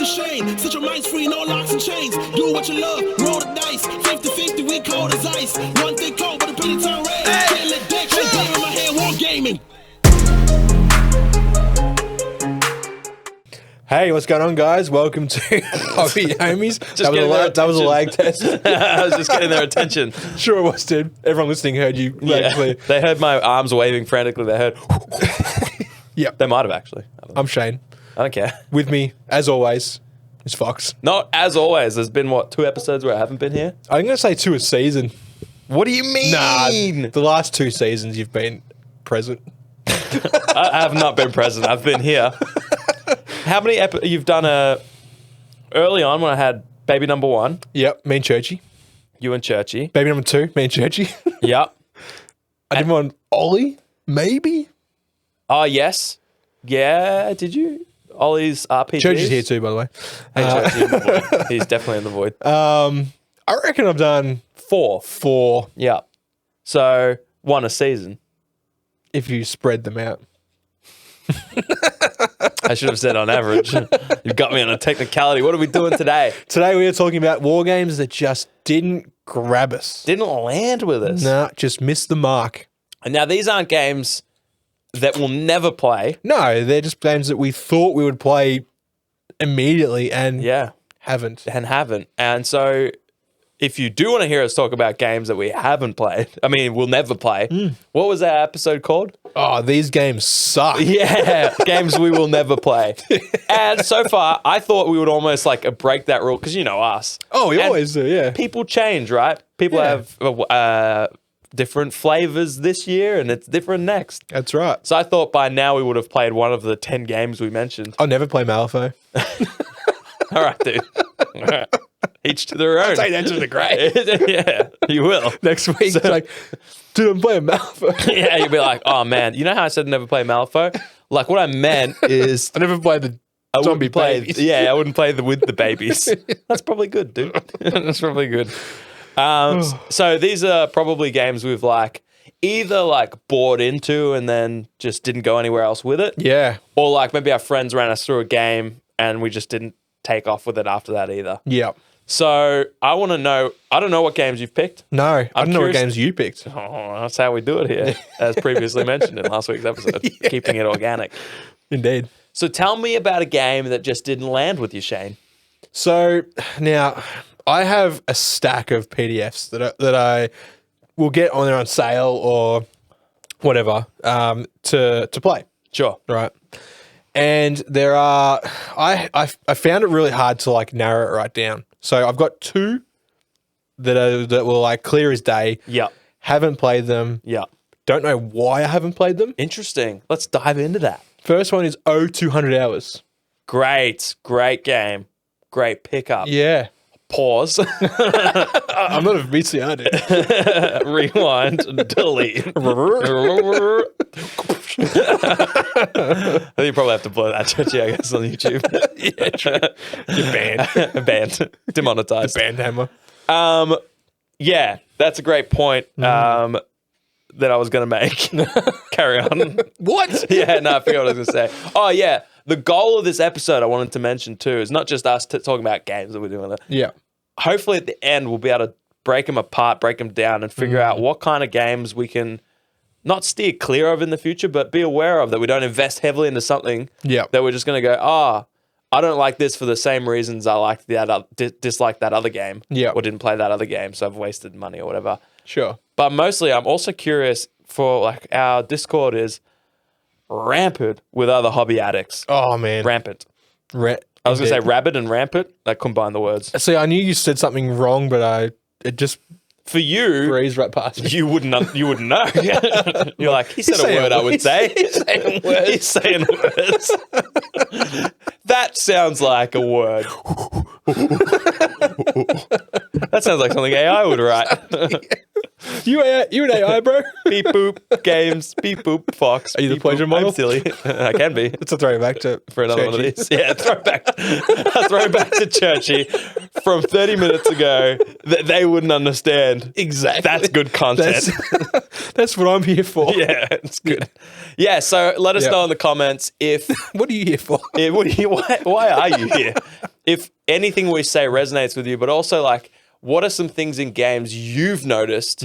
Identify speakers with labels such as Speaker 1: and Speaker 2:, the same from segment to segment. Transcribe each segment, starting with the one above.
Speaker 1: for Shane. Set your minds free, no locks and chains. Do what you love, roll the dice. 50-50, we cold as ice. One thing cold, but a penny turn red. Can't let that shit play in my head, Wargaming.
Speaker 2: Hey, what's going on, guys? Welcome to Hobby Homies. That was a lag test.
Speaker 3: I was just getting their attention.
Speaker 2: Sure it was, dude. Everyone listening heard you loud clear.
Speaker 3: They heard my arms waving frantically. They heard.
Speaker 2: Yep.
Speaker 3: They might have actually.
Speaker 2: I'm Shane.
Speaker 3: I don't care.
Speaker 2: With me, as always, is Fox.
Speaker 3: Not as always. There's been, 2 episodes where I haven't been here?
Speaker 2: I'm going to say 2 a season.
Speaker 3: What do you mean?
Speaker 2: Nah, the last 2 seasons you've been present.
Speaker 3: I have not been present. I've been here. How many you've done early on when I had baby number 1?
Speaker 2: Yep, me and Churchy.
Speaker 3: You and Churchy.
Speaker 2: Baby number 2, me and Churchy.
Speaker 3: Yep.
Speaker 2: I did one Ollie, maybe?
Speaker 3: Oh, yes. Yeah, did you? Ollie's RPGs?
Speaker 2: Churchy's here too, by the way.
Speaker 3: Hey, Churchy's in the void. He's definitely in the void.
Speaker 2: I reckon I've done 4.
Speaker 3: Yeah. So, 1 a season.
Speaker 2: If you spread them out.
Speaker 3: I should have said on average. You've got me on a technicality. What are we doing today?
Speaker 2: Today we are talking about war games that just didn't grab us.
Speaker 3: Didn't land with us.
Speaker 2: Nah, just missed the mark.
Speaker 3: And now these aren't games that we'll never play.
Speaker 2: No, they're just games that we thought we would play immediately and haven't.
Speaker 3: And so if you do want to hear us talk about games that we haven't played, we'll never play. What was that episode called?
Speaker 2: Oh, these games suck.
Speaker 3: Yeah, games we will never play. And so far, I thought we would almost break that rule because you know us.
Speaker 2: Oh, we always do, yeah.
Speaker 3: People change, right? People have different flavors this year and it's different next.
Speaker 2: That's right.
Speaker 3: So I thought by now we would have played one of the 10 games we mentioned.
Speaker 2: I'll never play Malifaux.
Speaker 3: All right, dude. All right. Each to their own.
Speaker 2: I'll take that to the grave.
Speaker 3: Yeah, you will.
Speaker 2: Next week, it's like, dude, I'm playing Malifaux.
Speaker 3: Yeah, you'll be like, oh, man. You know how I said never play Malifaux? Like, what I meant is...
Speaker 2: I never played the zombie babies.
Speaker 3: Yeah, I wouldn't play with the babies. That's probably good, dude. That's probably good. So these are probably games we've either bought into and then just didn't go anywhere else with it.
Speaker 2: Yeah.
Speaker 3: Or maybe our friends ran us through a game and we just didn't take off with it after that either.
Speaker 2: Yeah.
Speaker 3: So I want to know, I don't know what games you've picked.
Speaker 2: No, I don't know what games you picked.
Speaker 3: Oh, that's how we do it here, as previously mentioned in last week's episode, keeping it organic.
Speaker 2: Indeed.
Speaker 3: So tell me about a game that just didn't land with you, Shane.
Speaker 2: So now I have a stack of PDFs that I will get on there on sale or whatever to play.
Speaker 3: Sure.
Speaker 2: Right. And there are, I found it really hard to narrow it right down. So I've got 2 that were clear as day.
Speaker 3: Yeah.
Speaker 2: Haven't played them.
Speaker 3: Yeah.
Speaker 2: Don't know why I haven't played them.
Speaker 3: Interesting. Let's dive into that.
Speaker 2: First one is 200 Hours.
Speaker 3: Great game. Great pickup.
Speaker 2: Yeah.
Speaker 3: Pause.
Speaker 2: I'm not a VCR, dude.
Speaker 3: Rewind. Delete. I think you probably have to blow that, Churchy, I guess, on YouTube.
Speaker 2: Yeah, true. You're banned.
Speaker 3: Banned. Demonetized.
Speaker 2: The band hammer.
Speaker 3: Yeah, that's a great point that I was going to make. Carry on.
Speaker 2: What?
Speaker 3: Yeah, no, I forgot what I was going to say. Oh, yeah. The goal of this episode I wanted to mention too is not just us talking about games that we're doing.
Speaker 2: Yeah.
Speaker 3: Hopefully at the end we'll be able to break them apart, break them down and figure out what kind of games we can not steer clear of in the future, but be aware of, that we don't invest heavily into something that we're just going to go, I don't like this for the same reasons I like dislike that other game or didn't play that other game, so I've wasted money or whatever.
Speaker 2: Sure.
Speaker 3: But mostly I'm also curious for our Discord is rampant with other hobby addicts.
Speaker 2: Oh, man.
Speaker 3: Rampant. I was going to say rabbit and rampant. I combine the words.
Speaker 2: See, I knew you said something wrong, but it just
Speaker 3: for you
Speaker 2: breezed right past me.
Speaker 3: You wouldn't know. You're like, he said a word I would say. He's saying words. He's saying words. That sounds like a word. That sounds like something AI would write.
Speaker 2: You an AI, bro?
Speaker 3: Beep boop, games, beep boop, Fox.
Speaker 2: Are you the pleasure model?
Speaker 3: I'm silly. I can be.
Speaker 2: It's a throwback to
Speaker 3: for another
Speaker 2: Churchy.
Speaker 3: one of these. Yeah, throwback to Churchy from 30 minutes ago that they wouldn't understand.
Speaker 2: Exactly.
Speaker 3: That's good content.
Speaker 2: That's what I'm here for.
Speaker 3: Yeah, it's good. Yeah, so let us know in the comments if...
Speaker 2: What are you here for?
Speaker 3: Why are you here? if anything we say resonates with you, but also like, what are some things in games you've noticed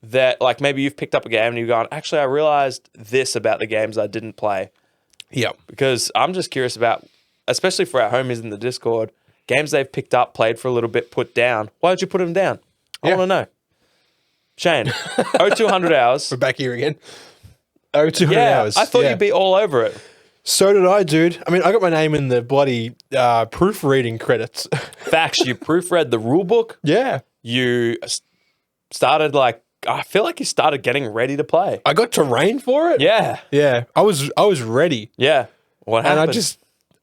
Speaker 3: that like maybe you've picked up a game and you've gone, actually, I realized this about the games I didn't play.
Speaker 2: Yeah.
Speaker 3: Because I'm just curious about, especially for our homies in the Discord, games they've picked up, played for a little bit, put down. Why did you put them down? I want to know. Shane, 0200 hours.
Speaker 2: We're back here again. 0200 hours.
Speaker 3: I thought you'd be all over it.
Speaker 2: So did I, dude. I mean, I got my name in the bloody proofreading credits.
Speaker 3: Facts, you proofread the rule book.
Speaker 2: Yeah.
Speaker 3: You started like, I feel like you started getting ready to play.
Speaker 2: I got terrain for it.
Speaker 3: Yeah.
Speaker 2: Yeah. I was ready.
Speaker 3: Yeah. What happened?
Speaker 2: And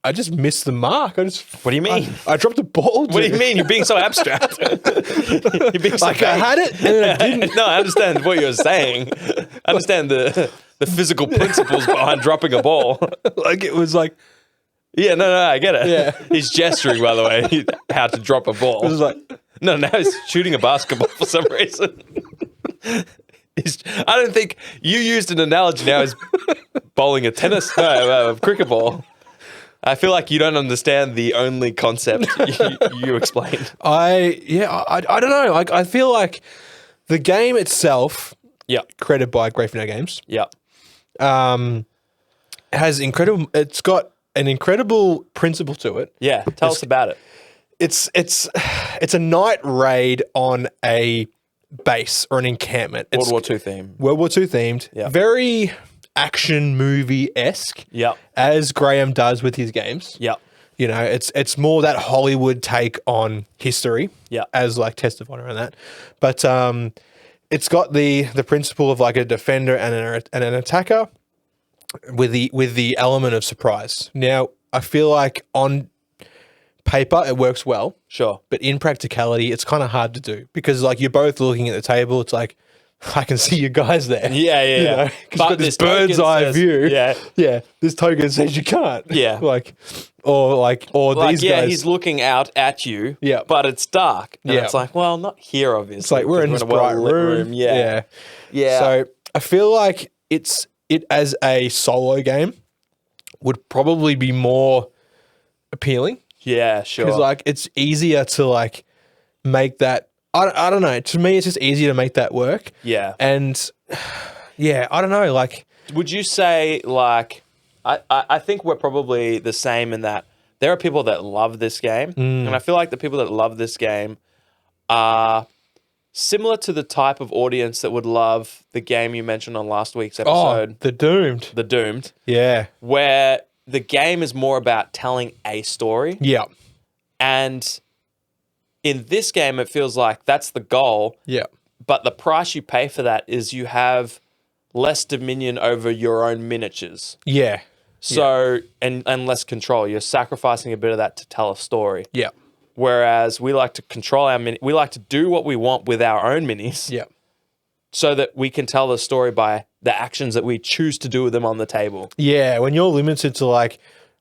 Speaker 2: I just missed the mark.
Speaker 3: What do you mean?
Speaker 2: I dropped the ball.
Speaker 3: What do you mean? You're being so abstract. You're being so
Speaker 2: like I had it and then I didn't.
Speaker 3: No, I understand what you're saying. I understand the physical principles behind dropping a ball.
Speaker 2: Like it was like,
Speaker 3: yeah, no, I get it.
Speaker 2: Yeah.
Speaker 3: He's gesturing, by the way, how to drop a ball.
Speaker 2: it was like,
Speaker 3: No, now he's shooting a basketball for some reason. I don't think you used an analogy now as bowling a cricket ball. I feel like you don't understand the only concept you explained.
Speaker 2: I don't know. Like I feel like the game itself, created by Great Finale Games, has incredible. It's got an incredible principle to it.
Speaker 3: Yeah, tell us about it.
Speaker 2: It's a night raid on a base or an encampment.
Speaker 3: World War II theme.
Speaker 2: World War II themed.
Speaker 3: Yeah.
Speaker 2: Very action movie-esque.
Speaker 3: Yeah.
Speaker 2: As Graham does with his games.
Speaker 3: Yeah.
Speaker 2: You know, it's more that Hollywood take on history.
Speaker 3: Yeah.
Speaker 2: As like Test of Honor and that. But it's got the principle of like a defender and an attacker with the element of surprise. Now, I feel like on paper it works well.
Speaker 3: Sure.
Speaker 2: But in practicality, it's kind of hard to do because like you're both looking at the table. It's like, I can see you guys there.
Speaker 3: Yeah.
Speaker 2: You know, 'cause you've got this bird's eye view. Yeah. This token says you can't.
Speaker 3: Yeah.
Speaker 2: Or these guys.
Speaker 3: He's looking out at you.
Speaker 2: Yeah.
Speaker 3: But it's dark. And
Speaker 2: Yeah.
Speaker 3: it's like, well, not here, obviously.
Speaker 2: It's like we're in this bright room.
Speaker 3: Yeah.
Speaker 2: So I feel like it as a solo game would probably be more appealing.
Speaker 3: Yeah, sure.
Speaker 2: Because like it's easier to like make that. I don't know. To me, it's just easier to make that work.
Speaker 3: Yeah.
Speaker 2: And yeah, I don't know. Like,
Speaker 3: would you say like I think we're probably the same in that there are people that love this game, and I feel like the people that love this game are similar to the type of audience that would love the game you mentioned on last week's episode,
Speaker 2: The Doomed.
Speaker 3: The Doomed.
Speaker 2: Yeah.
Speaker 3: Where the game is more about telling a story.
Speaker 2: Yeah.
Speaker 3: And in this game, it feels like that's the goal.
Speaker 2: Yeah.
Speaker 3: But the price you pay for that is you have less dominion over your own miniatures.
Speaker 2: Yeah.
Speaker 3: So, and less control. You're sacrificing a bit of that to tell a story.
Speaker 2: Yeah.
Speaker 3: Whereas we like to control we like to do what we want with our own minis.
Speaker 2: Yeah.
Speaker 3: So that we can tell the story by the actions that we choose to do with them on the table.
Speaker 2: Yeah. When you're limited to like,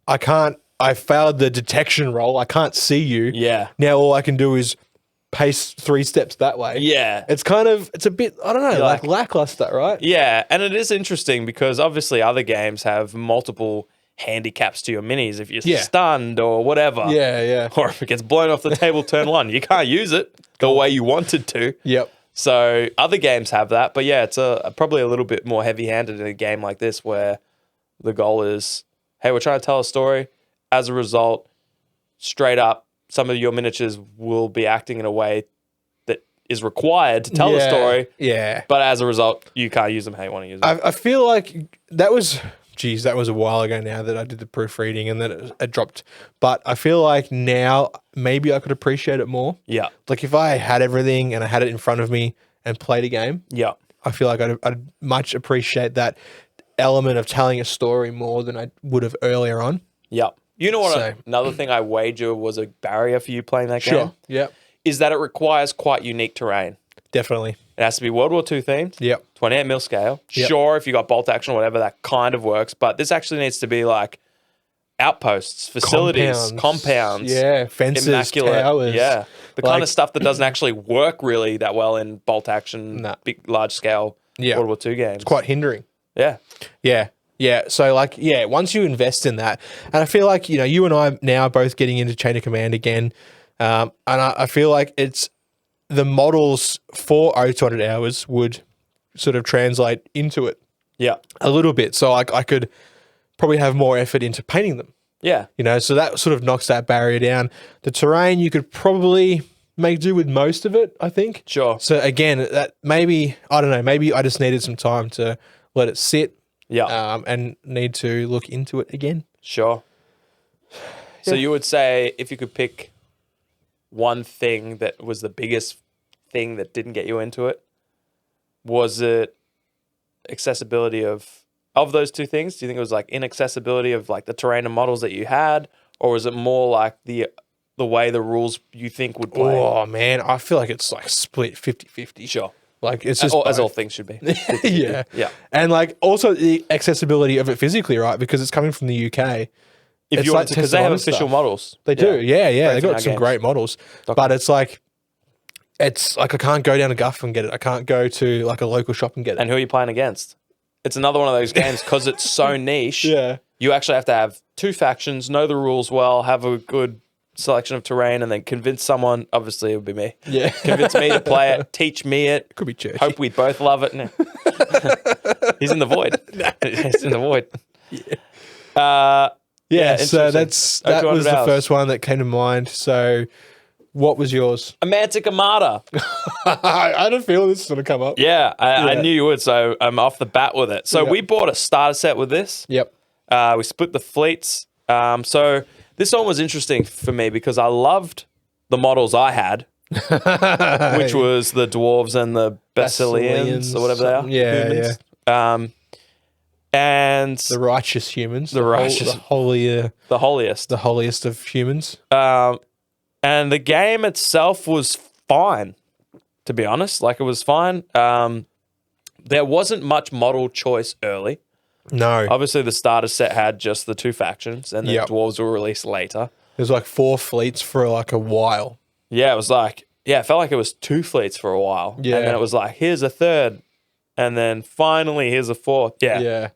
Speaker 2: I failed the detection roll. I can't see you.
Speaker 3: Yeah.
Speaker 2: Now all I can do is pace 3 steps that way.
Speaker 3: Yeah.
Speaker 2: It's a bit, I don't know, like lackluster, right?
Speaker 3: Yeah. And it is interesting because obviously other games have multiple handicaps to your minis. If you're stunned or whatever.
Speaker 2: Yeah.
Speaker 3: Or if it gets blown off the table turn 1, you can't use it the way you wanted to.
Speaker 2: Yep.
Speaker 3: So other games have that. But yeah, it's probably a little bit more heavy-handed in a game like this where the goal is, hey, we're trying to tell a story. As a result, straight up, some of your miniatures will be acting in a way that is required to tell the story.
Speaker 2: Yeah.
Speaker 3: But as a result, you can't use them how you want to use them.
Speaker 2: I feel like that was a while ago now that I did the proofreading and then it dropped. But I feel like now maybe I could appreciate it more.
Speaker 3: Yeah.
Speaker 2: Like if I had everything and I had it in front of me and played a game,
Speaker 3: Yeah.
Speaker 2: I feel like I'd much appreciate that element of telling a story more than I would have earlier on.
Speaker 3: Yeah. You know what? Another thing I wager was a barrier for you playing that game?
Speaker 2: Sure. Yep.
Speaker 3: Is that it requires quite unique terrain.
Speaker 2: Definitely.
Speaker 3: It has to be World War II themed.
Speaker 2: Yep.
Speaker 3: 28 mil scale.
Speaker 2: Yep.
Speaker 3: Sure, if you got bolt action or whatever, that kind of works. But this actually needs to be like outposts, facilities, compounds.
Speaker 2: Yeah, fences,
Speaker 3: immaculate.
Speaker 2: towers.
Speaker 3: Yeah. The kind of stuff that doesn't actually work really that well in bolt action, big, large scale World War II games.
Speaker 2: It's quite hindering.
Speaker 3: Yeah.
Speaker 2: Yeah. Yeah. So like, yeah, once you invest in that, and I feel like, you and I now are both getting into Chain of Command again. And I feel like it's the models for 200 hours would sort of translate into it.
Speaker 3: Yeah.
Speaker 2: A little bit. So like I could probably have more effort into painting them.
Speaker 3: Yeah.
Speaker 2: So that sort of knocks that barrier down. The terrain, you could probably make do with most of it, I think.
Speaker 3: Sure.
Speaker 2: So again, that maybe, I don't know, maybe I just needed some time to let it sit.
Speaker 3: Yeah.
Speaker 2: And need to look into it again.
Speaker 3: Sure. So you would say if you could pick one thing that was the biggest thing that didn't get you into it, was it accessibility of those two things? Do you think it was like inaccessibility of like the terrain and models that you had, or was it more like the way the rules you think would play?
Speaker 2: Oh man, I feel like it's like split 50-50.
Speaker 3: Sure.
Speaker 2: Like it's just
Speaker 3: as all things should be.
Speaker 2: Yeah.
Speaker 3: Yeah.
Speaker 2: And like also the accessibility of it physically, right? Because it's coming from the UK.
Speaker 3: If you want to, because they have official models.
Speaker 2: They do. Yeah. They got some
Speaker 3: games.
Speaker 2: great models. But it's like I can't go down to Guff and get it. I can't go to like a local shop and get it.
Speaker 3: And who are you playing against? It's another one of those games because it's so niche.
Speaker 2: Yeah.
Speaker 3: You actually have to have two factions, know the rules well, have a good selection of terrain, and then convince someone. Obviously, it would be me.
Speaker 2: Yeah.
Speaker 3: Convince me to play it, teach me it.
Speaker 2: Could be churchy.
Speaker 3: Hope we both love it. No. He's in the void. He's in the void.
Speaker 2: Yeah. So that was the
Speaker 3: hours.
Speaker 2: first one that came to mind. So what was yours?
Speaker 3: A Mantic Armada.
Speaker 2: I had a feeling this was going to come up.
Speaker 3: Yeah, I knew you would, so I'm off the bat with it. So we bought a starter set with this.
Speaker 2: Yep.
Speaker 3: We split the fleets. So this one was interesting for me because I loved the models I had, which was the dwarves and the Basileans or whatever they are.
Speaker 2: Yeah,
Speaker 3: humans. And
Speaker 2: the righteous humans.
Speaker 3: The
Speaker 2: holiest of humans.
Speaker 3: And the game itself was fine, to be honest. Like, it was fine. There wasn't much model choice early.
Speaker 2: No.
Speaker 3: Obviously, the starter set had just the two factions, and the dwarves were released later.
Speaker 2: There's like 4 fleets for like a while.
Speaker 3: Yeah, it was like, it felt like it was 2 fleets for a while.
Speaker 2: Yeah.
Speaker 3: And then it was like, here's a third. And then finally, here's a fourth. Yeah.
Speaker 2: Yeah.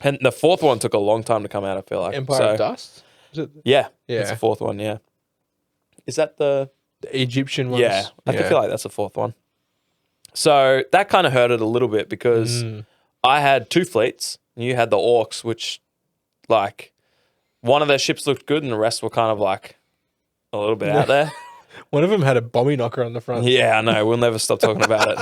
Speaker 3: And the fourth one took a long time to come out, I feel like.
Speaker 2: Empire of Dust? Is it?
Speaker 3: Yeah.
Speaker 2: Yeah.
Speaker 3: It's the fourth one, yeah. Is that the
Speaker 2: Egyptian ones?
Speaker 3: Yeah. I feel like that's the fourth one. So that kind of hurt it a little bit because I had 2 fleets. You had the orcs, which, like, one of their ships looked good and the rest were kind of like a little bit out there.
Speaker 2: One of them had a bombing knocker on the front.
Speaker 3: Yeah, I know. We'll never stop talking about it.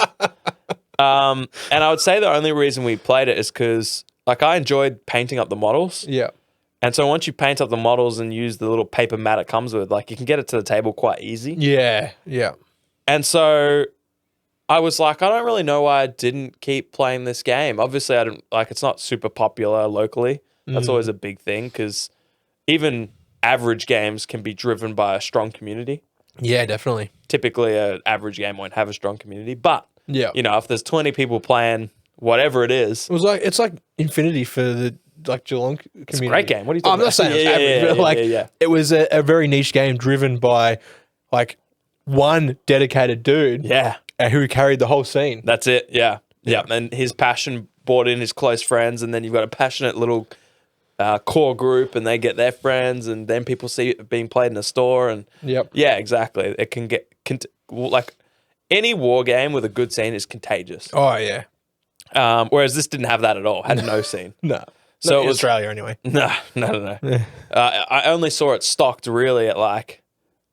Speaker 3: And I would say the only reason we played it is because, like, I enjoyed painting up the models.
Speaker 2: Yeah.
Speaker 3: And so once you paint up the models and use the little paper mat it comes with, like, you can get it to the table quite easy.
Speaker 2: Yeah. Yeah.
Speaker 3: And so I was like, I don't really know why I didn't keep playing this game. Obviously, I didn't, like, it's not super popular locally. That's always a big thing because even average games can be driven by a strong community.
Speaker 2: Yeah, definitely.
Speaker 3: Typically, an average game won't have a strong community, but
Speaker 2: you
Speaker 3: know, if there's 20 people playing whatever it is,
Speaker 2: it's like Infinity for the like Geelong community.
Speaker 3: It's a great game. What are you talking about?
Speaker 2: I'm not saying it's average, but it was a very niche game driven by like one dedicated dude.
Speaker 3: Yeah,
Speaker 2: who carried the whole scene.
Speaker 3: That's it. Yeah. And his passion brought in his close friends, and then you've got a passionate little core group, and they get their friends, and then people see it being played in a store, and yeah, exactly. It can get like any war game with a good scene is contagious.
Speaker 2: Oh yeah.
Speaker 3: Whereas this didn't have that at all. Had no scene.
Speaker 2: No.
Speaker 3: So
Speaker 2: Not
Speaker 3: it was
Speaker 2: Australia anyway.
Speaker 3: No. I only saw it stocked really at like,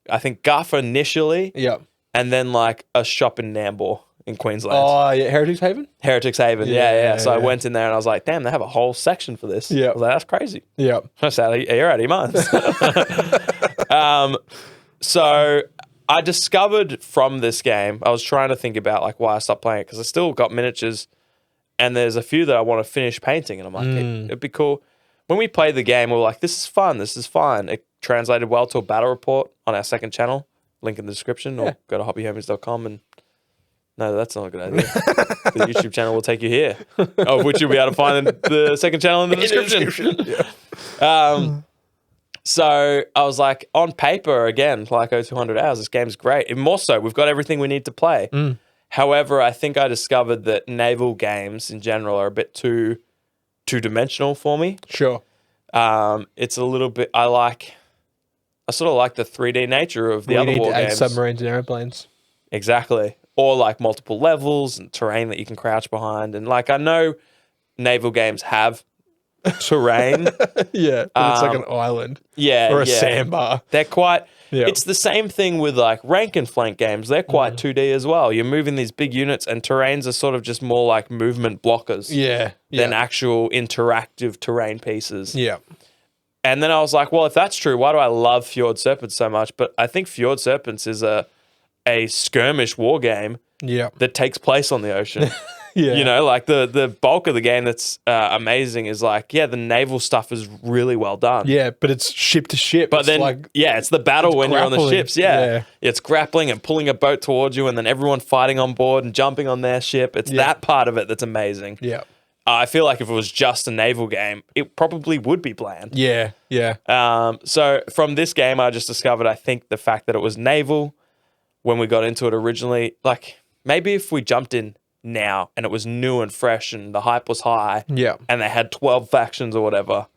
Speaker 3: I think Guff initially.
Speaker 2: Yep.
Speaker 3: And then like a shop in Nambour in Queensland.
Speaker 2: Oh yeah, Heretics Haven?
Speaker 3: Heretics Haven, yeah. So I went in there and I was like, damn, they have a whole section for this.
Speaker 2: Yeah.
Speaker 3: I was like, that's crazy.
Speaker 2: Yeah.
Speaker 3: I said, you're out of your minds. So I discovered from this game, I was trying to think about like why I stopped playing it because I still got miniatures and there's a few that I want to finish painting and I'm like, it'd be cool. When we played the game, we were like, this is fun, this is fine. It translated well to a battle report on our second channel. Link in the description or go to hobbyhomies.com and no, that's not a good idea. The YouTube channel will take you here, of which you'll be able to find the second channel in the description. So I was like, on paper, again, like 200 hours, this game's great. And more so, we've got everything we need to play. However, I think I discovered that naval games in general are a bit too two-dimensional for me.
Speaker 2: Sure.
Speaker 3: It's a little bit. I sort of like the 3D nature of the other war games.
Speaker 2: Submarines and airplanes.
Speaker 3: Exactly. Or like multiple levels and terrain that you can crouch behind. And like I know naval games have terrain.
Speaker 2: Yeah, but it's like an island.
Speaker 3: Yeah.
Speaker 2: Or a sandbar.
Speaker 3: They're quite...
Speaker 2: Yeah.
Speaker 3: It's the same thing with like rank and flank games. They're quite 2D as well. You're moving these big units and terrains are sort of just more like movement blockers than actual interactive terrain pieces.
Speaker 2: Yeah.
Speaker 3: And then I was like, well, if that's true, why do I love Fjord Serpents so much? But I think Fjord Serpents is a skirmish war game that takes place on the ocean.
Speaker 2: Yeah.
Speaker 3: You know, like the bulk of the game that's amazing is like, the naval stuff is really well done.
Speaker 2: Yeah, but it's ship to ship.
Speaker 3: But
Speaker 2: it's
Speaker 3: then,
Speaker 2: like,
Speaker 3: it's the battle when you're on the ships. Yeah. It's grappling and pulling a boat towards you and then everyone fighting on board and jumping on their ship. It's that part of it that's amazing.
Speaker 2: Yeah.
Speaker 3: I feel like if it was just a naval game, it probably would be bland.
Speaker 2: Yeah, yeah.
Speaker 3: So from this game, I just discovered, I think the fact that it was naval when we got into it originally, like maybe if we jumped in now and it was new and fresh and the hype was high and they had 12 factions or whatever,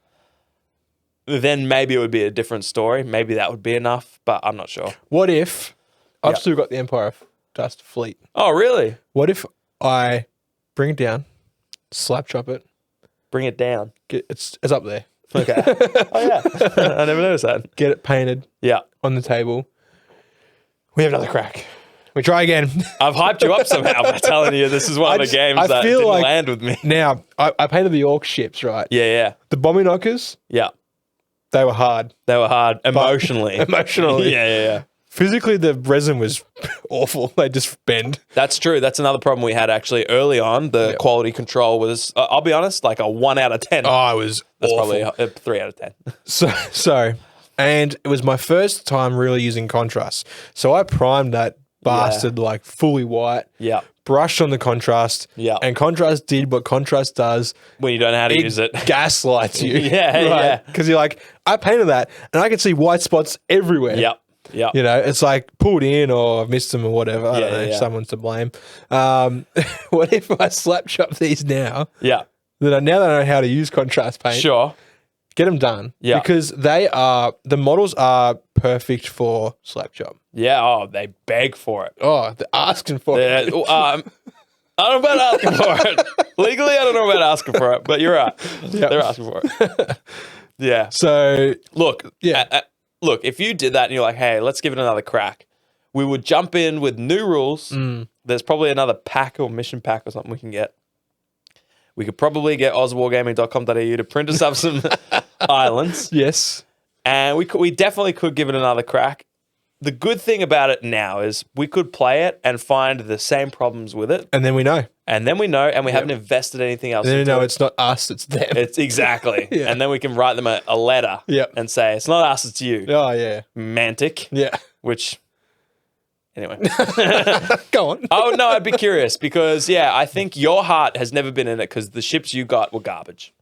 Speaker 3: then maybe it would be a different story. Maybe that would be enough, but I'm not sure.
Speaker 2: What if I've still got the Empire of Dust fleet?
Speaker 3: Oh, really?
Speaker 2: What if I bring it down, slap chop it,
Speaker 3: bring it down?
Speaker 2: It's up there.
Speaker 3: Okay. Oh, yeah. I never noticed that.
Speaker 2: Get it painted on the table. We have another crack. We try again.
Speaker 3: I've hyped you up somehow by telling you this is one of the games that didn't land with me.
Speaker 2: Now, I painted the Orc ships, right?
Speaker 3: Yeah.
Speaker 2: The bombing knockers, they were hard.
Speaker 3: They were hard emotionally. Yeah.
Speaker 2: Physically, the resin was awful. They just bend.
Speaker 3: That's true. That's another problem we had actually early on. The quality control was, I'll be honest, like a 1 out of 10.
Speaker 2: Oh, it was
Speaker 3: That's
Speaker 2: awful.
Speaker 3: probably a 3 out of 10.
Speaker 2: So, and it was my first time really using contrast. So I primed that bastard like fully white.
Speaker 3: Yeah.
Speaker 2: Brushed on the contrast.
Speaker 3: Yeah.
Speaker 2: And contrast did what contrast does.
Speaker 3: When you don't know how to use it.
Speaker 2: Gaslights you.
Speaker 3: Yeah.
Speaker 2: Because you're like, I painted that and I can see white spots everywhere.
Speaker 3: Yep.
Speaker 2: You know, it's like pulled in or I've missed them or whatever. I don't know. Someone's to blame. What if I slap chop these now?
Speaker 3: Yeah.
Speaker 2: Now that I know how to use contrast paint.
Speaker 3: Sure.
Speaker 2: Get them done.
Speaker 3: Yeah.
Speaker 2: Because the models are perfect for slap chop.
Speaker 3: Yeah. Oh, they beg for it.
Speaker 2: Oh, they're asking for it.
Speaker 3: I don't know about asking for it. Legally, I don't know about asking for it, but you're right.
Speaker 2: Yep.
Speaker 3: They're asking for it. Yeah.
Speaker 2: So,
Speaker 3: look, if you did that and you're like, hey, let's give it another crack, we would jump in with new rules. There's probably another pack or mission pack or something we can get. We could probably get ozwargaming.com.au to print us up some islands.
Speaker 2: Yes.
Speaker 3: And we definitely could give it another crack. The good thing about it now is we could play it and find the same problems with it.
Speaker 2: And then we know.
Speaker 3: And we haven't invested anything else.
Speaker 2: Then
Speaker 3: into it.
Speaker 2: It's not us, it's them.
Speaker 3: It's exactly. And then we can write them a letter and say, it's not us, it's you.
Speaker 2: Oh, yeah.
Speaker 3: Mantic.
Speaker 2: Yeah.
Speaker 3: Which, anyway.
Speaker 2: Go on.
Speaker 3: Oh, no, I'd be curious because, I think your heart has never been in it because the ships you got were garbage.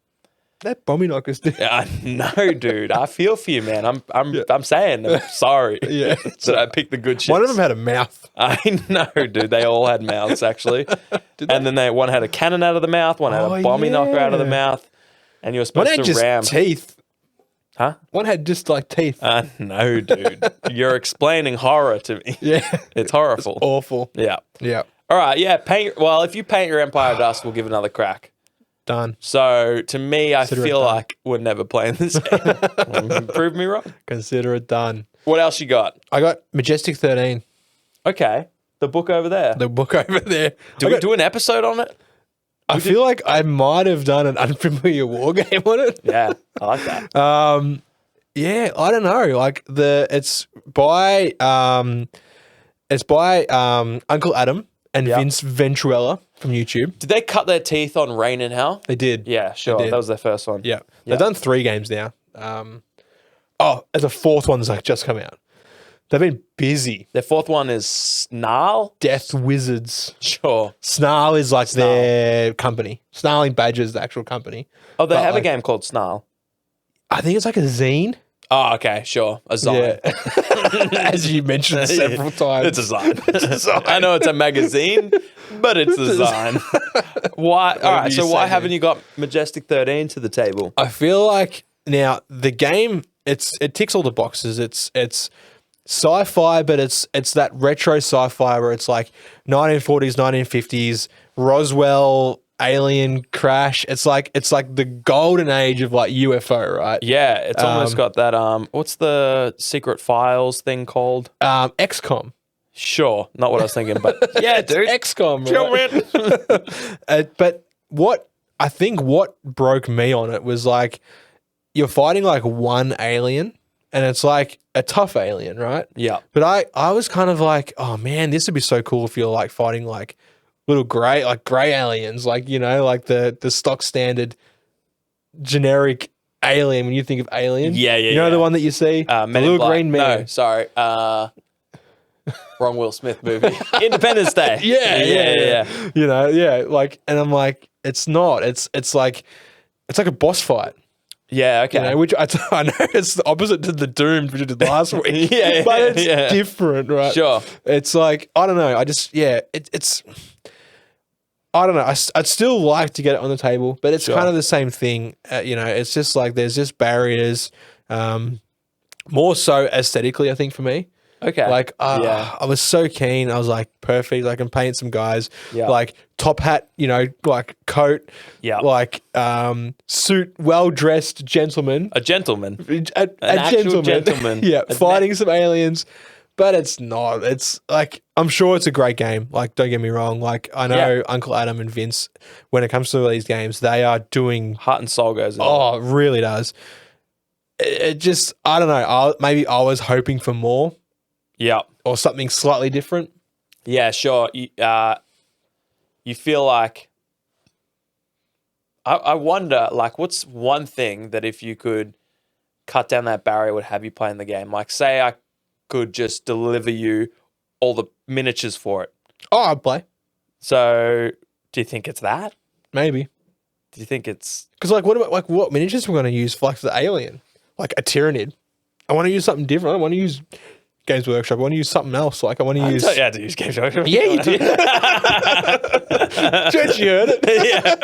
Speaker 2: That bombing knockers did.
Speaker 3: I know, dude. I feel for you, man. I'm saying, I'm sorry.
Speaker 2: Yeah.
Speaker 3: that I picked the good ships.
Speaker 2: One of them had a mouth.
Speaker 3: I know, dude. They all had mouths, actually. And then one had a cannon out of the mouth, one had a bombing knocker out of the mouth, and you were supposed to ram.
Speaker 2: Teeth.
Speaker 3: Huh?
Speaker 2: One had just like teeth.
Speaker 3: No, dude. You're explaining horror to me.
Speaker 2: Yeah.
Speaker 3: It's horrible.
Speaker 2: It's awful.
Speaker 3: Yeah.
Speaker 2: Yeah.
Speaker 3: All right, if you paint your Empire Dust, we'll give it another crack.
Speaker 2: Done.
Speaker 3: So, to me, I feel like we're never playing this game. Prove me wrong.
Speaker 2: Consider it done.
Speaker 3: What else you got?
Speaker 2: I got Majestic 13.
Speaker 3: Okay. The book over there.
Speaker 2: The book over there.
Speaker 3: Do we do an episode on it?
Speaker 2: I feel like I might have done an unfamiliar war game on it.
Speaker 3: Yeah, I like that.
Speaker 2: Yeah, I don't know. Like it's by Uncle Adam and Vince Venturella from YouTube.
Speaker 3: Did they cut their teeth on Rain in Hell?
Speaker 2: They did.
Speaker 3: Yeah, sure. That was their first one.
Speaker 2: Yeah. They've done 3 games now. There's a 4th one's like just come out. They've been busy.
Speaker 3: Their 4th one is Snarl?
Speaker 2: Death Wizards.
Speaker 3: Sure.
Speaker 2: Snarl is like their company. Snarling Badger is the actual company.
Speaker 3: Oh, they have a game called Snarl.
Speaker 2: I think it's like a zine.
Speaker 3: Oh, okay, sure. A Zine.
Speaker 2: Yeah. As you mentioned several times.
Speaker 3: It's a Zine. I know it's a magazine, but it's a Zine. Why? All right, so why haven't you got Majestic 13 to the table?
Speaker 2: I feel like now the game, it ticks all the boxes. It's sci-fi, but it's that retro sci-fi where it's like 1940s, 1950s, Roswell, Alien, Crash. It's like the golden age of like UFO, right?
Speaker 3: Yeah, it's almost got that what's the Secret Files thing called?
Speaker 2: XCOM.
Speaker 3: Sure, not what I was thinking, but yeah, dude.
Speaker 2: XCOM, right? But what broke me on it was like you're fighting like one alien and it's like a tough alien, right?
Speaker 3: Yeah.
Speaker 2: But I was kind of like, oh man, this would be so cool if you're like fighting like little gray aliens, like, you know, like the stock standard generic alien when you think of Alien.
Speaker 3: Yeah.
Speaker 2: You know the one that you see? The little green man.
Speaker 3: No, sorry. Wrong Will Smith movie. Independence Day.
Speaker 2: Yeah. You know, yeah. Like, and I'm like, it's not. It's like a boss fight.
Speaker 3: Yeah, okay.
Speaker 2: You know, which I know it's the opposite to the Doomed, which we did last week. But it's different, right?
Speaker 3: Sure.
Speaker 2: It's like, I don't know. It's I don't know. I'd still like to get it on the table, but it's kind of the same thing. You know, it's just like there's just barriers, more so aesthetically, I think, for me.
Speaker 3: Okay.
Speaker 2: Like, I was so keen. I was like, perfect. I can paint some guys.
Speaker 3: Yeah.
Speaker 2: Like top hat, you know, like coat.
Speaker 3: Yeah.
Speaker 2: Like suit, well-dressed gentleman.
Speaker 3: A gentleman.
Speaker 2: An
Speaker 3: actual gentleman.
Speaker 2: Yeah. Fighting some aliens. But it's not. It's like, I'm sure it's a great game. Like, don't get me wrong. Like, I know Uncle Adam and Vince, when it comes to these games, they are doing...
Speaker 3: Heart and soul goes in.
Speaker 2: Oh, it really does. It just, I don't know. Maybe I was hoping for more.
Speaker 3: Yeah.
Speaker 2: Or something slightly different.
Speaker 3: Yeah, sure. You feel like... I wonder, like, what's one thing that if you could cut down that barrier would have you playing the game? Like, say I could just deliver you all the miniatures for it.
Speaker 2: Oh, I'd play.
Speaker 3: So, do you think it's that?
Speaker 2: Maybe.
Speaker 3: Do you think it's...
Speaker 2: Because, like, what about, like, what miniatures we're going to use for, like, the alien? Like, a Tyrannid. I want to use something different. I don't want to use Games Workshop. I want to use something else. Like, I want to use...
Speaker 3: I had to use Games Workshop.
Speaker 2: Yeah, you did. Judge, you heard it.
Speaker 3: Yeah.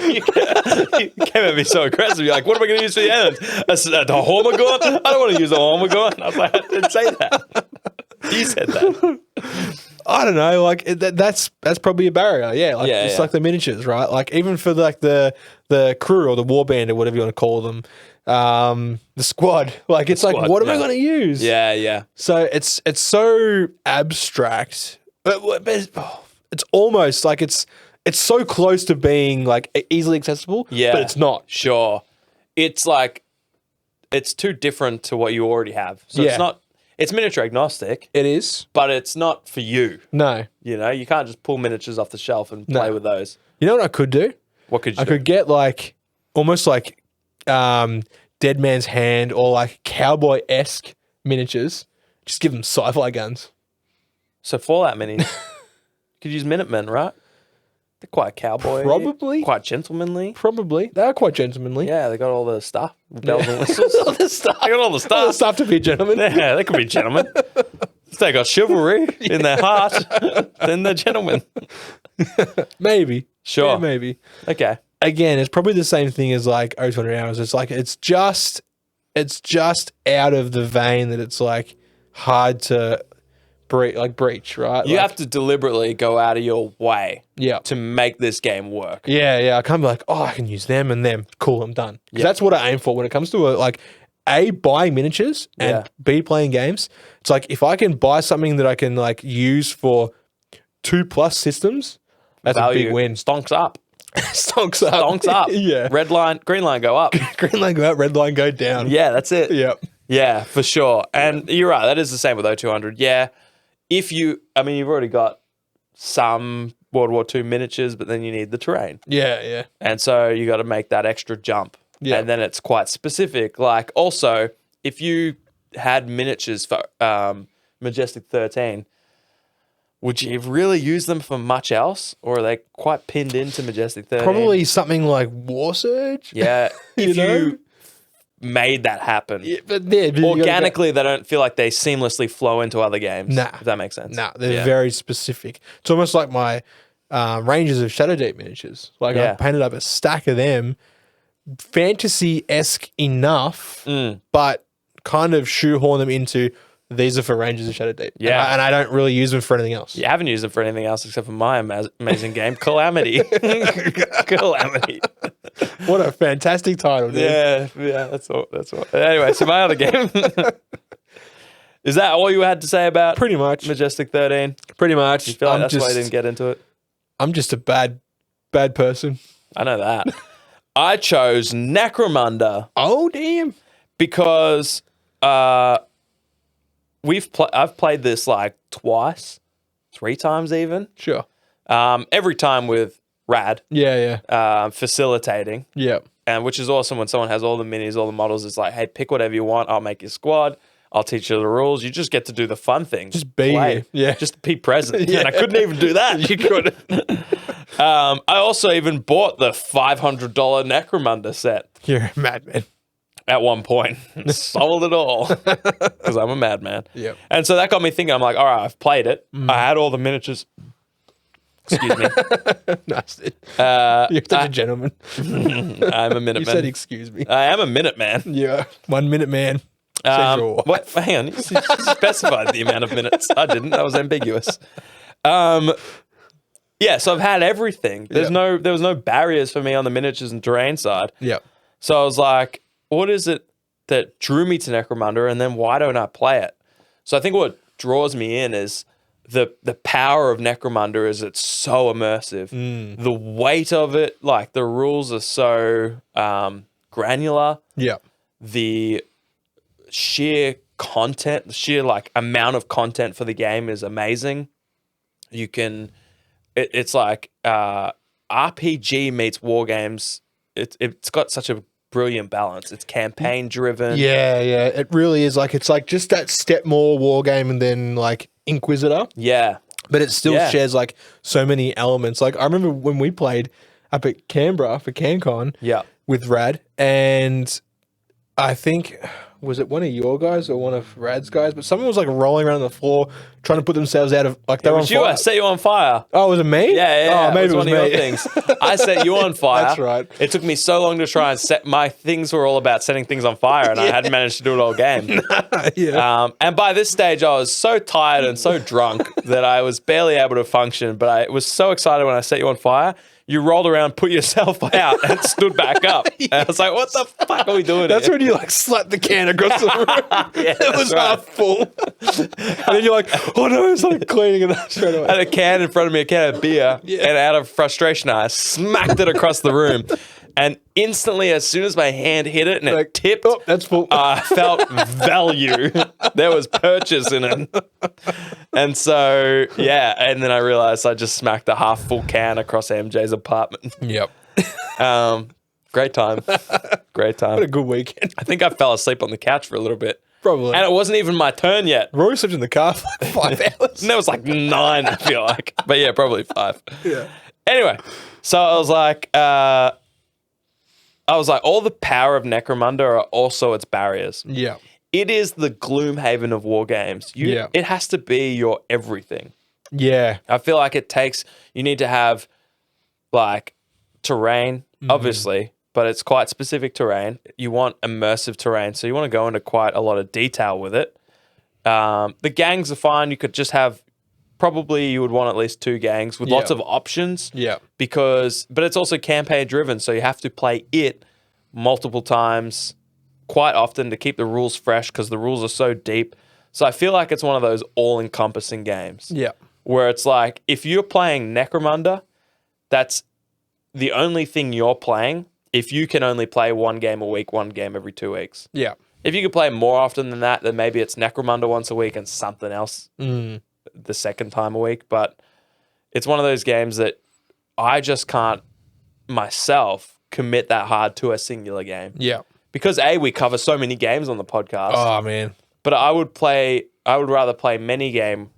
Speaker 3: You came at me so aggressive. You're like, what am I going to use for the aliens? The Hormigaunt? I don't want to use the Hormigaunt. I was like, I didn't say that. You said that.
Speaker 2: I don't know. Like, that's probably a barrier. Yeah. Like, it's like the miniatures, right? Like, even for, like, the crew or the warband or whatever you want to call them, the squad. Like, it's like, what am I going to use?
Speaker 3: Yeah, yeah.
Speaker 2: So it's so abstract, but it's almost like it's so close to being like easily accessible.
Speaker 3: Yeah,
Speaker 2: but it's not.
Speaker 3: Sure, it's like it's too different to what you already have. So it's not. It's miniature agnostic.
Speaker 2: It is,
Speaker 3: but it's not for you.
Speaker 2: No,
Speaker 3: you know, you can't just pull miniatures off the shelf and play with those.
Speaker 2: You know what I could do?
Speaker 3: What could you?
Speaker 2: I could get like almost like Dead Man's Hand or like cowboy-esque miniatures. Just give them sci-fi guns.
Speaker 3: So Fallout minis, you could use Minutemen, right? They're quite cowboy.
Speaker 2: Probably.
Speaker 3: Quite gentlemanly.
Speaker 2: Probably. They are quite gentlemanly.
Speaker 3: Yeah, they got all the stuff. Bells and whistles. All the stuff. They got all the stuff.
Speaker 2: All the stuff to be a gentleman.
Speaker 3: Yeah, they could be gentlemen. If they got chivalry in their heart, then they're gentlemen.
Speaker 2: Maybe.
Speaker 3: Sure.
Speaker 2: Yeah, maybe.
Speaker 3: Okay.
Speaker 2: Again, it's probably the same thing as like 200 Hours. It's like, it's just out of the vein that it's like hard to breach, right?
Speaker 3: You have to deliberately go out of your way
Speaker 2: yeah,
Speaker 3: to make this game work.
Speaker 2: Yeah. I can't be like, oh, I can use them and them. Cool, I'm done. Because that's what I aim for when it comes to buying miniatures and B, playing games. It's like, if I can buy something that I can like use for 2+ systems, that's a big win.
Speaker 3: Stonks up.
Speaker 2: Stonks up.
Speaker 3: Stonks up.
Speaker 2: Yeah.
Speaker 3: Red line, green line go up.
Speaker 2: Green line go up, red line go down.
Speaker 3: Yeah, that's it.
Speaker 2: Yep.
Speaker 3: Yeah, for sure. And you're right, that is the same with O200. Yeah. You've already got some World War II miniatures, but then you need the terrain.
Speaker 2: Yeah.
Speaker 3: And so you got to make that extra jump.
Speaker 2: Yeah.
Speaker 3: And then it's quite specific. Like, also, if you had miniatures for Majestic 13, would you really use them for much else? Or are they quite pinned into Majestic 13?
Speaker 2: Probably something like War Surge.
Speaker 3: Yeah. If you made that happen.
Speaker 2: Yeah, but you
Speaker 3: Organically, they don't feel like they seamlessly flow into other games.
Speaker 2: Nah.
Speaker 3: If that makes sense.
Speaker 2: Nah, they're very specific. It's almost like my Rangers of Shadow Deep miniatures. Like I painted up a stack of them, fantasy-esque enough, but kind of shoehorn them into these are for Rangers of Shadow Deep.
Speaker 3: Yeah.
Speaker 2: And I don't really use them for anything else.
Speaker 3: You haven't used them for anything else except for my amazing game, Calamity. Calamity.
Speaker 2: What a fantastic title, dude.
Speaker 3: Yeah, that's all. Anyway, so my other game. Is that all you had to say about
Speaker 2: Pretty much.
Speaker 3: Majestic 13?
Speaker 2: Pretty much.
Speaker 3: You feel like that's why I didn't get into it?
Speaker 2: I'm just a bad person.
Speaker 3: I know that. I chose Necromunda.
Speaker 2: Oh, damn.
Speaker 3: Because I've played this like twice, 3 times even.
Speaker 2: Sure.
Speaker 3: Every time with Rad.
Speaker 2: Yeah.
Speaker 3: Facilitating.
Speaker 2: Yeah.
Speaker 3: And which is awesome when someone has all the minis, all the models. It's like, hey, pick whatever you want. I'll make your squad. I'll teach you the rules. You just get to do the fun thing.
Speaker 2: Just be here. Yeah.
Speaker 3: Just be present. And I couldn't even do that.
Speaker 2: You couldn't.
Speaker 3: I also even bought the $500 Necromunda set.
Speaker 2: You're a madman.
Speaker 3: At one point. Sold it all. Because I'm a madman.
Speaker 2: Yep.
Speaker 3: And so that got me thinking. I'm like, all right, I've played it. I had all the miniatures. Excuse me.
Speaker 2: Nice. You're such a gentleman.
Speaker 3: I'm a minute
Speaker 2: You
Speaker 3: man.
Speaker 2: said excuse me.
Speaker 3: I am a minute man.
Speaker 2: Yeah. 1 minute man.
Speaker 3: What? Hang on. You specified the amount of minutes. I didn't. That was ambiguous. Yeah, so I've had everything. There was no barriers for me on the miniatures and terrain side.
Speaker 2: Yeah.
Speaker 3: So I was like, what is it that drew me to Necromunda, and then why don't I play it? So I think what draws me in is the power of Necromunda is it's so immersive. The weight of it, like the rules are so granular.
Speaker 2: Yeah.
Speaker 3: The sheer content, the sheer like amount of content for the game is amazing. You can, it's like RPG meets Wargames. It's got such a brilliant balance. It's campaign driven.
Speaker 2: Yeah. It really is like, it's like just that step more war game than like Inquisitor.
Speaker 3: Yeah.
Speaker 2: But it still shares like so many elements. Like I remember when we played up at Canberra for CanCon with Rad, and I think, was it one of your guys or one of Rad's guys? But someone was like rolling around on the floor trying to put themselves out of like they were on fire.
Speaker 3: I set you on fire.
Speaker 2: Oh, was it me?
Speaker 3: Yeah.
Speaker 2: Oh, maybe it was
Speaker 3: one of
Speaker 2: me.
Speaker 3: your things. I set you on fire.
Speaker 2: That's right.
Speaker 3: It took me so long to try and set my things were all about setting things on fire, and I hadn't managed to do it all game. And by this stage, I was so tired and so drunk that I was barely able to function. But I was so excited when I set you on fire. You rolled around, put yourself out, and stood back up. And I was like, what the fuck are we doing
Speaker 2: That's
Speaker 3: here?
Speaker 2: when you like slapped the can across the room. It was half full. And then you're like, oh no, it's like cleaning it up straight away.
Speaker 3: I had a can in front of me, a can of beer, and out of frustration, I smacked it across the room. And instantly, as soon as my hand hit it and it tipped,
Speaker 2: oh, that's full.
Speaker 3: I felt value. There was purchase in it. And so, and then I realized I just smacked a half full can across MJ's apartment.
Speaker 2: Yep.
Speaker 3: Great time. Great time.
Speaker 2: What a good weekend.
Speaker 3: I think I fell asleep on the couch for a little bit.
Speaker 2: Probably.
Speaker 3: And it wasn't even my turn yet.
Speaker 2: Rory slept in the car for like 5 hours.
Speaker 3: And it was like 9, I feel like. But yeah, probably 5.
Speaker 2: Yeah.
Speaker 3: Anyway, so I was like, all the power of Necromunda are also its barriers.
Speaker 2: Yeah.
Speaker 3: It is the Gloomhaven of war games. It has to be your everything.
Speaker 2: Yeah.
Speaker 3: I feel like you need to have like terrain, obviously, but it's quite specific terrain. You want immersive terrain, so you want to go into quite a lot of detail with it. The gangs are fine. You could just have, probably you would want at least 2 gangs with lots of options.
Speaker 2: Yeah.
Speaker 3: But it's also campaign driven, so you have to play it multiple times quite often to keep the rules fresh because the rules are so deep. So I feel like it's one of those all-encompassing games.
Speaker 2: Yeah.
Speaker 3: Where it's like, if you're playing Necromunda, that's the only thing you're playing if you can only play 1 game a week, 1 game every 2 weeks.
Speaker 2: Yeah.
Speaker 3: If you could play more often than that, then maybe it's Necromunda once a week and something else the second time a week. But it's one of those games that I just can't myself commit that hard to a singular game.
Speaker 2: Yeah.
Speaker 3: Because we cover so many games on the podcast.
Speaker 2: Oh man.
Speaker 3: But I would rather play many game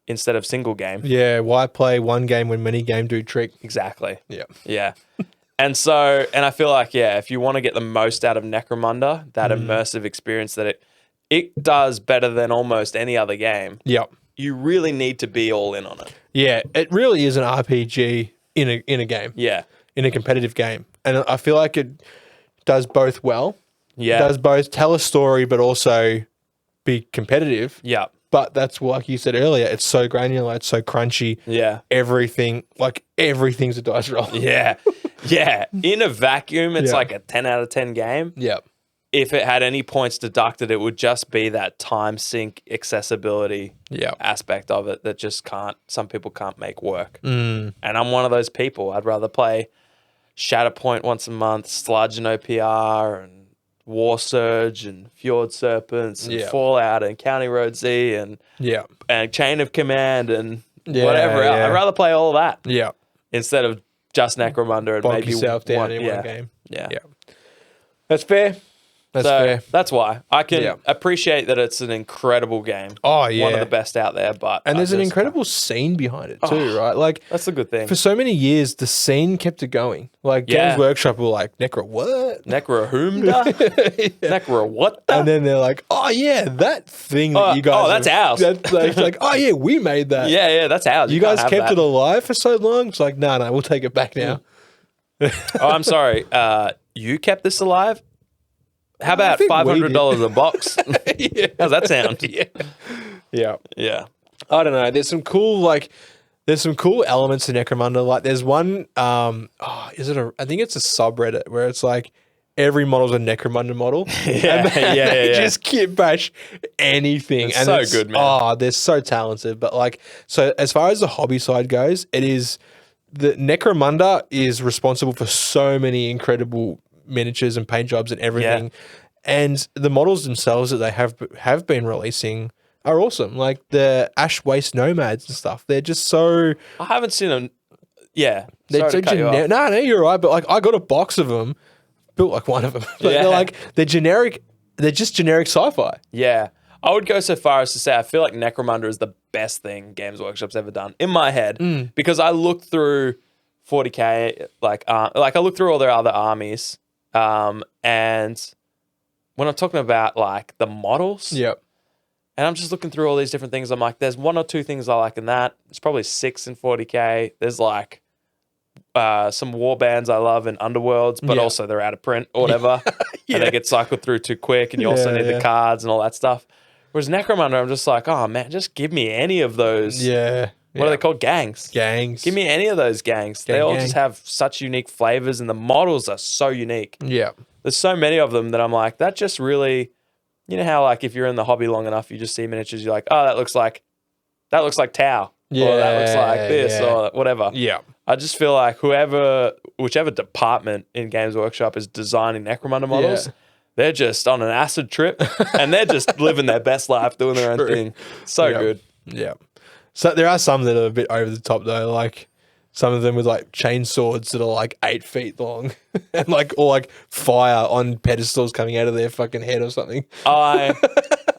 Speaker 3: instead of single game.
Speaker 2: Yeah. Why play 1 game when many game do trick?
Speaker 3: Exactly.
Speaker 2: Yeah.
Speaker 3: Yeah. And I feel like, if you want to get the most out of Necromunda, that immersive experience that it does better than almost any other game.
Speaker 2: Yep.
Speaker 3: You really need to be all in on it.
Speaker 2: Yeah, it really is an RPG in a game.
Speaker 3: Yeah.
Speaker 2: In a competitive game. And I feel like it does both well.
Speaker 3: Yeah.
Speaker 2: It does both tell a story, but also be competitive.
Speaker 3: Yeah.
Speaker 2: But that's like you said earlier, it's so granular, it's so crunchy.
Speaker 3: Yeah.
Speaker 2: Everything's a dice roll.
Speaker 3: Yeah. Yeah. In a vacuum, it's like a 10 out of 10 game.
Speaker 2: Yeah.
Speaker 3: If it had any points deducted, it would just be that time sync accessibility aspect of it that just some people can't make work. And I'm one of those people. I'd rather play Shatterpoint once a month, Sludge and OPR, and War Surge and Fjord Serpents and Fallout and County Road Z and Chain of Command and whatever else. I'd rather play all of that instead of just Necromunda and
Speaker 2: Bonk
Speaker 3: maybe
Speaker 2: yourself down in one game.
Speaker 3: Yeah.
Speaker 2: That's fair. Fair.
Speaker 3: That's why I can appreciate that it's an incredible game.
Speaker 2: Oh, yeah.
Speaker 3: One of the best out there.
Speaker 2: And there's an incredible scene behind it too, right? Like
Speaker 3: that's a good thing.
Speaker 2: For so many years, the scene kept it going. Like Games Workshop were like, Necro what?
Speaker 3: Necromunda? Necro what?
Speaker 2: And then they're like, oh yeah, that thing that you guys...
Speaker 3: Oh, that's ours.
Speaker 2: It's like, oh yeah, we made that.
Speaker 3: Yeah, that's ours.
Speaker 2: You guys kept it alive for so long? It's like, no, we'll take it back now.
Speaker 3: Oh, I'm sorry. You kept this alive? How about $500 a box? How's that sound?
Speaker 2: Yeah. I don't know. There's some cool elements to Necromunda. Like there's one. I think it's a subreddit where it's like every model's a Necromunda model. They just kit bash anything.
Speaker 3: It's good, man.
Speaker 2: Oh, they're so talented. But like, so as far as the hobby side goes, it is the Necromunda is responsible for so many incredible miniatures and paint jobs and everything, and the models themselves that they have been releasing are awesome. Like the Ash Waste Nomads and stuff, they're just so.
Speaker 3: I haven't seen them. Yeah,
Speaker 2: they're so generic. No, you're right. But like, I got a box of them, built like one of them. But they're generic. They're just generic sci-fi.
Speaker 3: Yeah, I would go so far as to say I feel like Necromunda is the best thing Games Workshop's ever done in my head because I looked through 40K, like I looked through all their other armies. And when I'm talking about like the models, and I'm just looking through all these different things, I'm like, there's one or two things I like in that. There's probably 6 in 40K. There's like some war bands I love in Underworlds, but also they're out of print or whatever, and they get cycled through too quick, and you also need the cards and all that stuff. Whereas Necromunda, I'm just like, oh man, just give me any of those. What are they called? Gangs. Give me any of those gangs. They all just have such unique flavors, and the models are so unique. There's so many of them that I'm like, that just really, you know how like if you're in the hobby long enough, you just see miniatures, you're like, oh, that looks like Tau, or that looks like this, or whatever. I just feel like whichever department in Games Workshop is designing Necromunda models, they're just on an acid trip, and they're just living their best life, doing their own thing. So good.
Speaker 2: So there are some that are a bit over the top though, like some of them with like chain swords that are like 8 feet long and like or like fire on pedestals coming out of their fucking head or something.
Speaker 3: I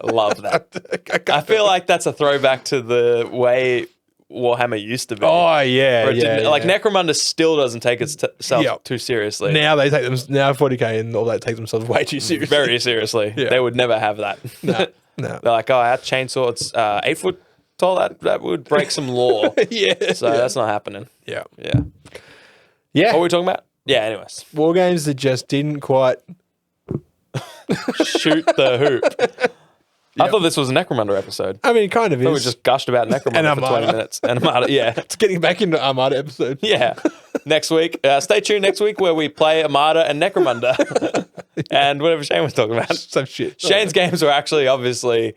Speaker 3: love that. I feel like that's a throwback to the way Warhammer used to be.
Speaker 2: Oh yeah,
Speaker 3: like Necromunda still doesn't take itself too seriously.
Speaker 2: Now 40K and all that takes themselves way too seriously.
Speaker 3: Very seriously. They would never have that.
Speaker 2: No.
Speaker 3: They're like, oh, our chainsword's 8 foot tall. That would break some law. So that's not happening.
Speaker 2: Yeah.
Speaker 3: What were we talking about? Yeah. Anyways,
Speaker 2: war games that just didn't quite
Speaker 3: shoot the hoop. I thought this was a Necromunda episode.
Speaker 2: I mean, it kind of is.
Speaker 3: We just gushed about Necromunda for 20 minutes. And Armada,
Speaker 2: It's getting back into Armada episode.
Speaker 3: Next week. Stay tuned next week where we play Armada and Necromunda. And whatever Shane was talking about.
Speaker 2: Some shit.
Speaker 3: Shane's games are actually obviously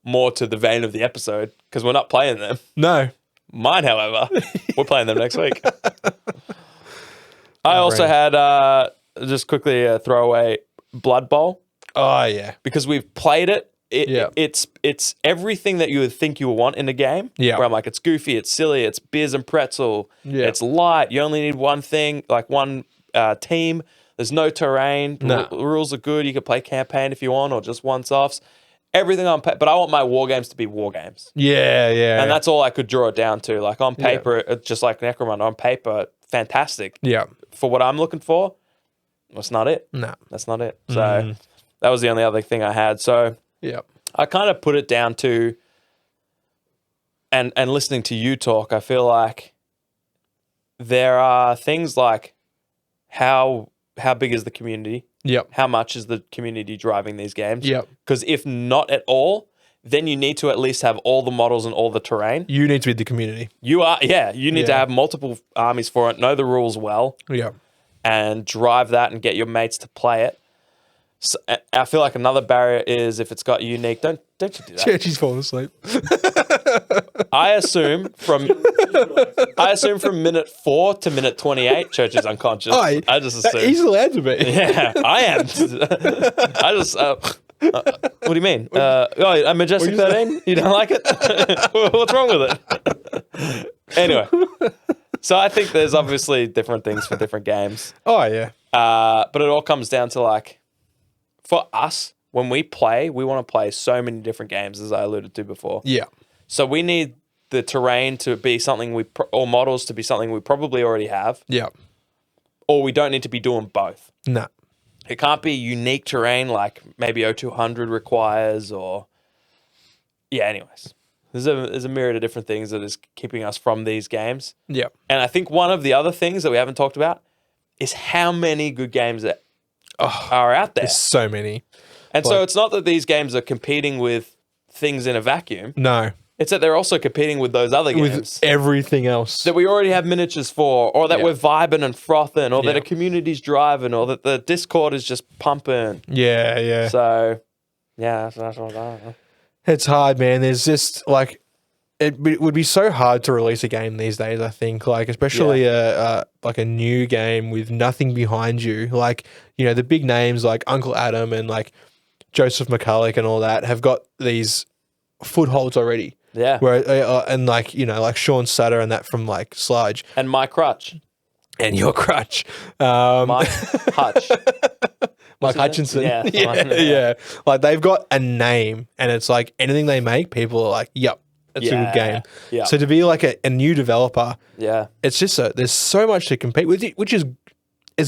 Speaker 3: more to the vein of the episode because we're not playing them.
Speaker 2: No.
Speaker 3: Mine, however, we're playing them next week. I also had, just quickly a throwaway, Blood Bowl.
Speaker 2: Oh, yeah.
Speaker 3: Because we've played it. It's everything that you would think you would want in a game. Where I'm like, it's goofy, it's silly, it's beers and pretzel, it's light. You only need one thing, like one team. There's no terrain. The rules are good. You can play campaign if you want, or just once-offs. Everything on paper, but I want my war games to be war games. And that's all I could draw it down to. Like on paper, just like Necromunda, on paper, fantastic. for what I'm looking for, that's not it.
Speaker 2: No.
Speaker 3: That's not it. So that was the only other thing I had. So I kind of put it down to, and listening to you talk, I feel like there are things like how big is the community?
Speaker 2: Yep.
Speaker 3: How much is the community driving these games?
Speaker 2: Yep.
Speaker 3: Because if not at all, then you need to at least have all the models and all the terrain.
Speaker 2: You need to be the community.
Speaker 3: You need to have multiple armies for it, know the rules well, and drive that and get your mates to play it. So, I feel like another barrier is if it's got unique. Don't you do that?
Speaker 2: She's falling asleep.
Speaker 3: I assume from minute 4 to minute 28, Church is unconscious. I just assume
Speaker 2: He's allowed to be.
Speaker 3: Yeah, I am. I just. What do you mean? A Majestic 13? You don't like it? What's wrong with it? Anyway, so I think there's obviously different things for different games.
Speaker 2: Oh yeah.
Speaker 3: But it all comes down to like, for us, when we play, we want to play so many different games, as I alluded to before.
Speaker 2: Yeah.
Speaker 3: So we need the terrain to be something or models to be something we probably already have.
Speaker 2: Yeah.
Speaker 3: Or we don't need to be doing both.
Speaker 2: No.
Speaker 3: It can't be unique terrain like maybe O200 requires or... Yeah, anyways. There's a myriad of different things that is keeping us from these games.
Speaker 2: Yeah.
Speaker 3: And I think one of the other things that we haven't talked about is how many good games that are out there.
Speaker 2: There's so many.
Speaker 3: And so it's not that these games are competing with things in a vacuum.
Speaker 2: No.
Speaker 3: It's that they're also competing with those other games.
Speaker 2: With everything else.
Speaker 3: That we already have miniatures for, or that we're vibing and frothing, or that a community's driving, or that the Discord is just pumping.
Speaker 2: Yeah, yeah.
Speaker 3: So, yeah, that's what I know.
Speaker 2: It's hard, man. There's just like... It would be so hard to release a game these days, I think. Like, especially like a new game with nothing behind you. Like, you know, the big names like Uncle Adam and like Joseph McCulloch and all that have got these footholds already.
Speaker 3: Yeah.
Speaker 2: Where and like, you know, like Sean Sutter and that from like Sludge.
Speaker 3: And my crutch.
Speaker 2: And your crutch.
Speaker 3: Mike Hutch.
Speaker 2: Mike Hutchinson.
Speaker 3: Yeah.
Speaker 2: Yeah. Like they've got a name and it's like anything they make, people are like, yep. It's a good game.
Speaker 3: Yeah.
Speaker 2: So to be like a new developer,
Speaker 3: it's
Speaker 2: just there's so much to compete with, which is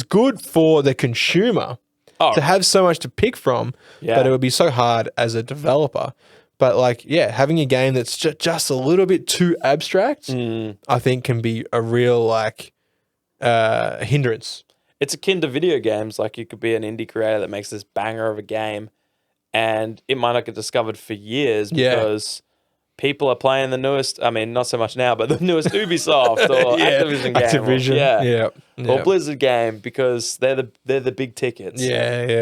Speaker 2: good for the consumer to have so much to pick from. But it would be so hard as a developer. But like, having a game that's just a little bit too abstract, I think can be a real like hindrance.
Speaker 3: It's akin to video games. Like you could be an indie creator that makes this banger of a game, and it might not get discovered for years because people are playing the newest, I mean, not so much now, but the newest Ubisoft or Activision game. Or Blizzard game because they're the big tickets.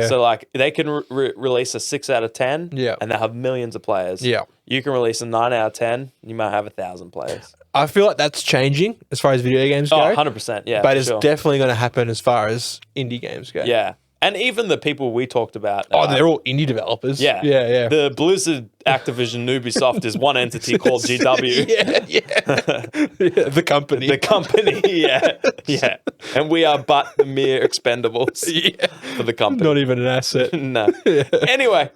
Speaker 3: So like they can release a 6 out of 10 and they'll have millions of players. You can release a 9 out of 10, you might have 1,000 players.
Speaker 2: I feel like that's changing as far as video games go.
Speaker 3: 100%, yeah.
Speaker 2: But it's definitely going to happen as far as indie games go.
Speaker 3: Yeah. And even the people we talked about.
Speaker 2: They're all indie developers.
Speaker 3: Yeah. The Blizzard Activision Ubisoft is one entity called GW.
Speaker 2: The company.
Speaker 3: The company, yeah. And we are but the mere expendables for the company.
Speaker 2: Not even an asset.
Speaker 3: No. Anyway,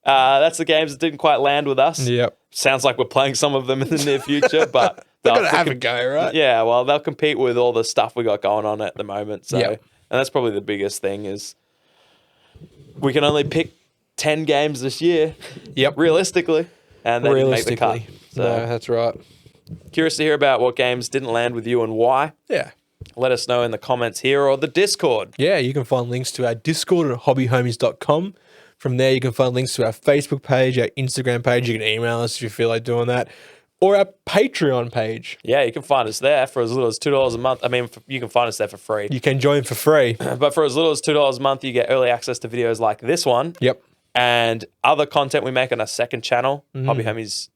Speaker 3: that's the games that didn't quite land with us.
Speaker 2: Yep.
Speaker 3: Sounds like we're playing some of them in the near future, but...
Speaker 2: They're going to have a go, right?
Speaker 3: Yeah, well, they'll compete with all the stuff we got going on at the moment, so... And that's probably the biggest thing is we can only pick 10 games this year. Realistically. And they didn't make the cut.
Speaker 2: So no, that's right.
Speaker 3: Curious to hear about what games didn't land with you and why.
Speaker 2: Yeah.
Speaker 3: Let us know in the comments here or the Discord.
Speaker 2: Yeah, you can find links to our Discord at hobbyhomies.com. From there, you can find links to our Facebook page, our Instagram page. You can email us if you feel like doing that. Or our Patreon page.
Speaker 3: Yeah, you can find us there for as little as $2 a month. I mean, you can find us there for free.
Speaker 2: You can join for free.
Speaker 3: But for as little as $2 a month, you get early access to videos like this one.
Speaker 2: Yep.
Speaker 3: And other content we make on our second channel, Hobby Homies.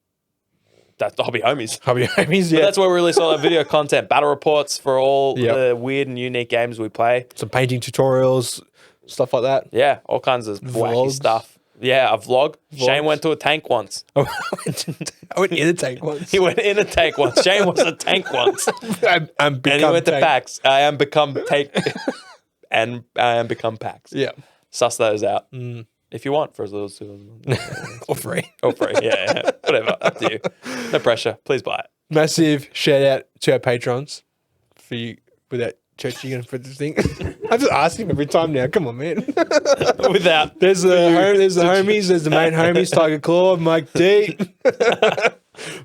Speaker 3: That's the Hobby Homies.
Speaker 2: Hobby Homies,
Speaker 3: But that's where we release all our video content, battle reports for all the weird and unique games we play.
Speaker 2: Some painting tutorials, stuff like that.
Speaker 3: Yeah, all kinds of wacky stuff. Yeah, a vlog. Shane went to a tank once.
Speaker 2: I went in a tank once.
Speaker 3: He went in a tank once. Shane was a tank once.
Speaker 2: And
Speaker 3: he went to PAX. I am become PAX.
Speaker 2: Yeah.
Speaker 3: Suss those out. If you want, for as little as
Speaker 2: or free.
Speaker 3: Or free, yeah. Whatever, up to you. No pressure. Please buy it.
Speaker 2: Massive shout out to our patrons for you. Without Church, you gonna put the thing? I just ask him every time now. Come on, man.
Speaker 3: Without
Speaker 2: There's the homies. There's the main homies. Tiger Claw, Mike D.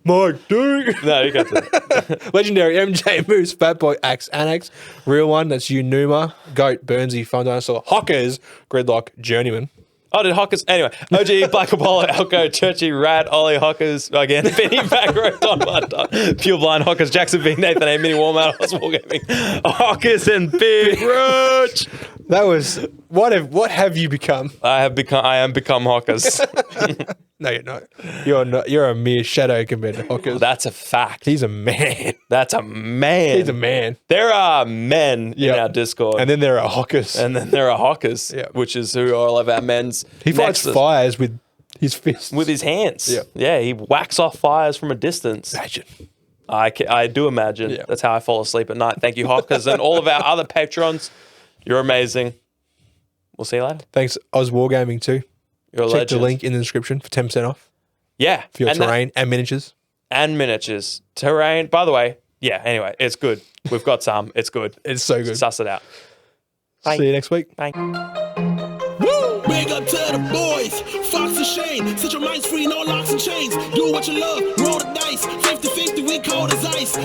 Speaker 2: Mike D.
Speaker 3: No, you got to.
Speaker 2: Legendary MJ Moose, Fat Boy Axe Annex, Real One. That's you, Numa, Goat, Burnsy, Fun Dinosaur, Hockers, Gridlock, Journeyman.
Speaker 3: Oh, did Hockers? Anyway, OG, Black Apollo, Elko, Churchy, Rad, Ollie, Hockers, again, Benny, Bagro, Don Button, Pure Blind, Hockers, Jackson V, Nathan A, Mini Warm-Out, Wargaming, Hockers, and Big Roach.
Speaker 2: That was, what have you become?
Speaker 3: I am become Hockers.
Speaker 2: No, you're not. You're not. You're a mere shadow compared to Hockers.
Speaker 3: That's a fact.
Speaker 2: He's a man.
Speaker 3: That's a man.
Speaker 2: He's a man.
Speaker 3: There are men in our Discord.
Speaker 2: And then there are Hockers.
Speaker 3: And then there are Hockers, which is who all of our men's.
Speaker 2: He fights fires with his fists.
Speaker 3: With his hands.
Speaker 2: Yeah.
Speaker 3: Yeah, he whacks off fires from a distance.
Speaker 2: Imagine.
Speaker 3: I do imagine. Yeah. That's how I fall asleep at night. Thank you, Hockers, and all of our other patrons. You're amazing. We'll see you later.
Speaker 2: Thanks, Oz Wargaming too.
Speaker 3: You're a
Speaker 2: Check
Speaker 3: legend.
Speaker 2: the link in the description for 10% off.
Speaker 3: Yeah.
Speaker 2: For your terrain and miniatures.
Speaker 3: And miniatures. Terrain, by the way, anyway, it's good. We've got some. It's good.
Speaker 2: It's so good.
Speaker 3: Suss it out. Bye.
Speaker 2: See you next week.
Speaker 3: Bye.
Speaker 1: Woo! Big up to the boys, Fox and Shane. Set your minds free, no locks and chains. Do what you love, roll the dice. 50-50, we cold as ice.